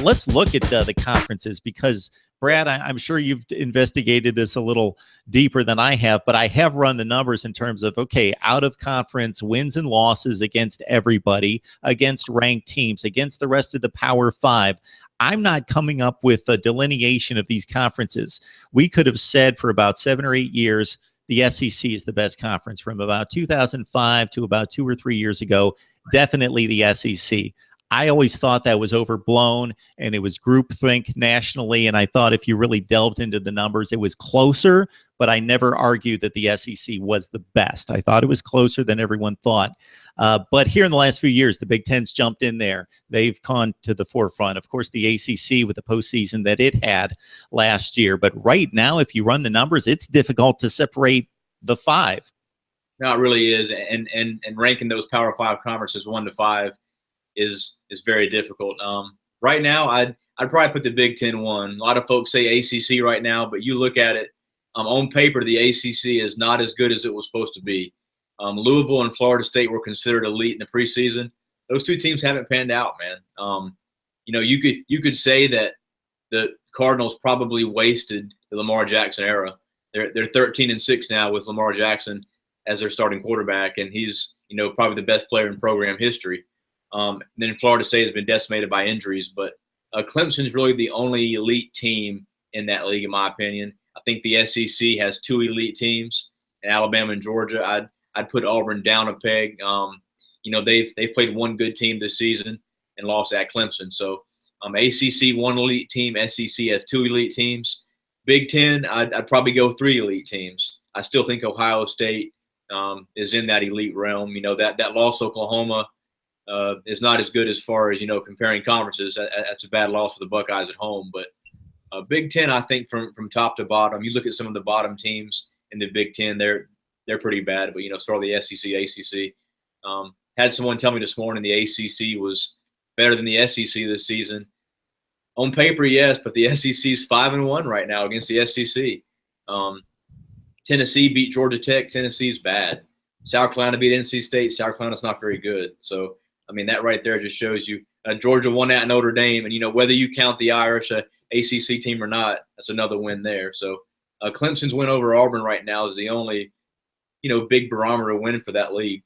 Let's look at the conferences because, Brad, I'm sure you've investigated this a little deeper than I have, but I have run the numbers in terms of, okay, out of conference wins and losses against everybody, against ranked teams, against the rest of the Power Five. I'm not coming up with a delineation of these conferences. We could have said for about 7 or 8 years, the SEC is the best conference. From about 2005 to about 2 or 3 years ago, definitely the SEC. I always thought that was overblown and it was groupthink nationally. And I thought if you really delved into the numbers, it was closer, but I never argued that the SEC was the best. I thought it was closer than everyone thought. But here in the last few years, the Big Ten's jumped in there. They've gone to the forefront. Of course, the ACC with the postseason that it had last year. But right now, if you run the numbers, it's difficult to separate the five. No, it really is. And ranking those Power Five conferences 1 to 5 is very difficult. Right now, I'd probably put the Big Ten 1. A lot of folks say ACC right now, but you look at it on paper, the ACC is not as good as it was supposed to be. Louisville and Florida State were considered elite in the preseason. Those two teams haven't panned out, man. You could say that the Cardinals probably wasted the Lamar Jackson era. They're 13-6 now with Lamar Jackson as their starting quarterback, and he's probably the best player in program history. Then Florida State has been decimated by injuries, but Clemson's really the only elite team in that league, in my opinion. I think the SEC has 2 elite teams, in Alabama and Georgia. I'd put Auburn down a peg. They've played one good team this season and lost at Clemson. So ACC 1 elite team, SEC has 2 elite teams. Big Ten, I'd probably go 3 elite teams. I still think Ohio State is in that elite realm. That loss to Oklahoma is not as good as far as comparing conferences. That's a bad loss for the Buckeyes at home. But Big Ten, I think from top to bottom, you look at some of the bottom teams in the Big Ten, they're pretty bad. But start the SEC, ACC. Had someone tell me this morning the ACC was better than the SEC this season. On paper, yes, but the SEC's 5-1 right now against the SEC. Tennessee beat Georgia Tech. Tennessee's bad. South Carolina beat NC State. South Carolina's not very good. So that right there just shows you Georgia won at Notre Dame, and whether you count the Irish ACC team or not, that's another win there. So Clemson's win over Auburn right now is the only big barometer win for that league.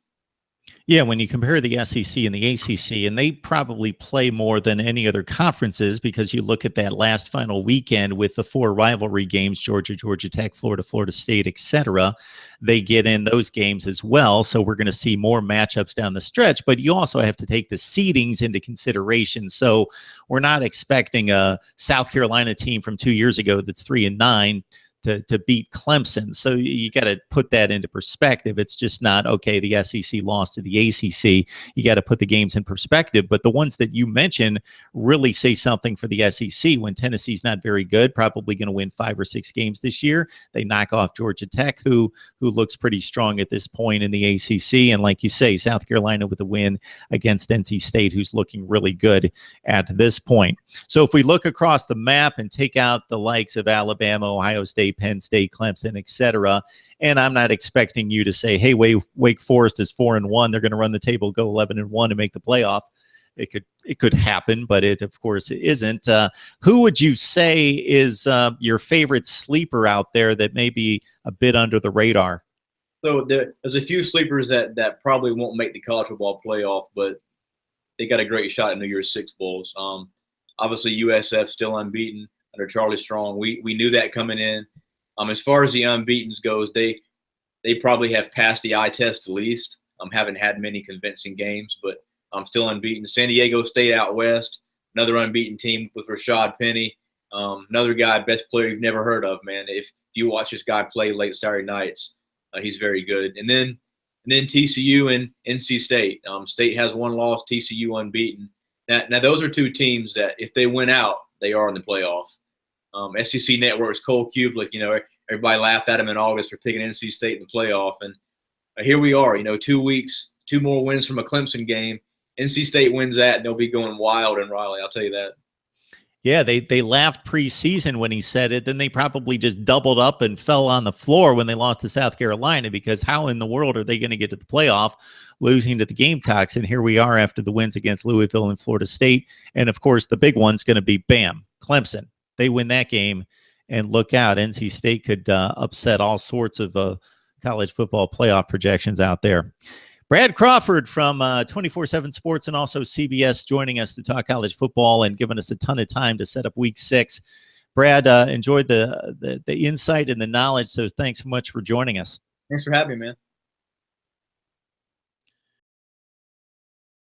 Yeah, when you compare the SEC and the ACC, and they probably play more than any other conferences because you look at that last final weekend with the 4 rivalry games, Georgia, Georgia Tech, Florida, Florida State, etc. They get in those games as well. So we're going to see more matchups down the stretch, but you also have to take the seedings into consideration. So we're not expecting a South Carolina team from 2 years ago that's 3-9 to beat Clemson. So you got to put that into perspective. It's just not, okay, the SEC lost to the ACC. You got to put the games in perspective. But the ones that you mentioned really say something for the SEC. When Tennessee's not very good, probably going to win 5 or 6 games this year. They knock off Georgia Tech, who looks pretty strong at this point in the ACC. And like you say, South Carolina with a win against NC State, who's looking really good at this point. So if we look across the map and take out the likes of Alabama, Ohio State, Penn State, Clemson, etc. And I'm not expecting you to say, hey, Wake Forest is 4-1. They're going to run the table, go 11-1 and make the playoff. It could happen, but it, of course, it isn't. Who would you say is your favorite sleeper out there that may be a bit under the radar? So there's a few sleepers that probably won't make the college football playoff, but they got a great shot in New Year's Six Bowls. Obviously, USF still unbeaten under Charlie Strong. We knew that coming in. As far as the unbeatens goes, they probably have passed the eye test the least. Haven't had many convincing games, but still unbeaten. San Diego State out west, another unbeaten team with Rashad Penny. Another guy, best player you've never heard of, man. If you watch this guy play late Saturday nights, he's very good. And then TCU and NC State. State has 1 loss, TCU unbeaten. Now those are 2 teams that if they win out, they are in the playoff. SEC Network's Cole Kublik, everybody laughed at him in August for picking NC State in the playoff. And here we are, 2 weeks, 2 more wins from a Clemson game. NC State wins that, and they'll be going wild in Raleigh, I'll tell you that. Yeah, they laughed preseason when he said it. Then they probably just doubled up and fell on the floor when they lost to South Carolina, because how in the world are they going to get to the playoff losing to the Gamecocks? And here we are after the wins against Louisville and Florida State. And of course, the big one's going to be bam, Clemson. They win that game, and look out, NC State could upset all sorts of college football playoff projections out there. Brad Crawford from 24/7 Sports and also CBS joining us to talk college football and giving us a ton of time to set up Week 6. Brad, enjoyed the insight and the knowledge, so thanks so much for joining us. Thanks for having me, man.